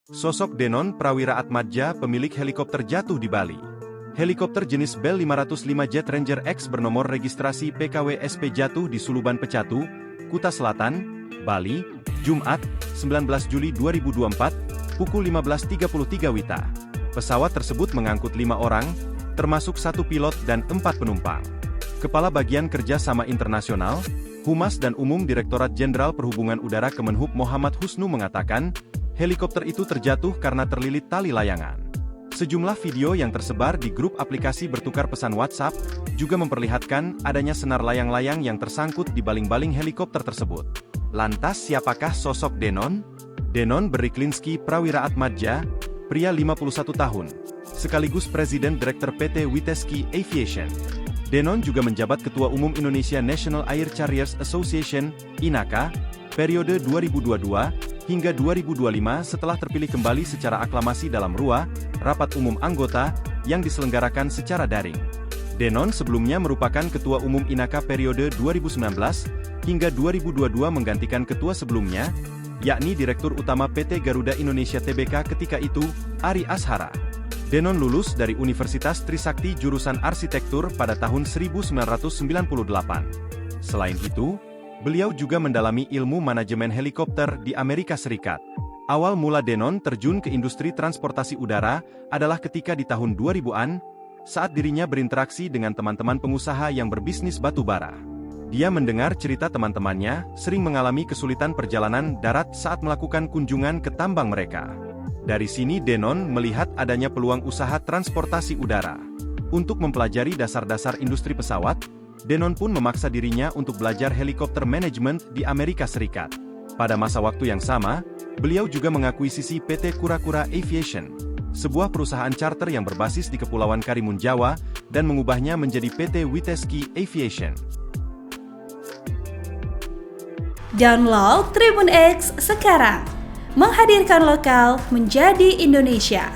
Sosok Denon Prawiraatmadja, pemilik helikopter jatuh di Bali. Helikopter jenis Bell 505 Jet Ranger X bernomor registrasi PKW-SP jatuh di Suluban Pecatu, Kuta Selatan, Bali, Jumat, 19 Juli 2024, pukul 15.33 WITA. Pesawat tersebut mengangkut 5 orang, termasuk 1 pilot dan 4 penumpang. Kepala Bagian Kerjasama Internasional, Humas dan Umum Direktorat Jenderal Perhubungan Udara Kemenhub Muhammad Husnu mengatakan, helikopter itu terjatuh karena terlilit tali layangan. Sejumlah video yang tersebar di grup aplikasi bertukar pesan WhatsApp juga memperlihatkan adanya senar layang-layang yang tersangkut di baling-baling helikopter tersebut. Lantas siapakah sosok Denon? Denon Beriklinski Prawiraatmadja, pria 51 tahun, sekaligus Presiden Direktur PT Witeski Aviation. Denon juga menjabat Ketua Umum Indonesia National Air Carriers Association, INACA, periode 2022 hingga 2025 setelah terpilih kembali secara aklamasi dalam RUA, Rapat Umum Anggota, yang diselenggarakan secara daring. Denon sebelumnya merupakan Ketua Umum INACA periode 2019 hingga 2022 menggantikan ketua sebelumnya, yakni Direktur Utama PT Garuda Indonesia Tbk ketika itu, Ari Ashara. Denon lulus dari Universitas Trisakti jurusan Arsitektur pada tahun 1998. Selain itu, beliau juga mendalami ilmu manajemen helikopter di Amerika Serikat. Awal mula Denon terjun ke industri transportasi udara adalah ketika di tahun 2000-an, saat dirinya berinteraksi dengan teman-teman pengusaha yang berbisnis batu bara. Dia mendengar cerita teman-temannya sering mengalami kesulitan perjalanan darat saat melakukan kunjungan ke tambang mereka. Dari sini Denon melihat adanya peluang usaha transportasi udara. Untuk mempelajari dasar-dasar industri pesawat, Denon pun memaksa dirinya untuk belajar helikopter manajemen di Amerika Serikat. Pada masa waktu yang sama, beliau juga mengakuisisi PT Kura-Kura Aviation, sebuah perusahaan charter yang berbasis di Kepulauan Karimun Jawa, dan mengubahnya menjadi PT Witeski Aviation. Download Tribun X sekarang, menghadirkan lokal menjadi Indonesia.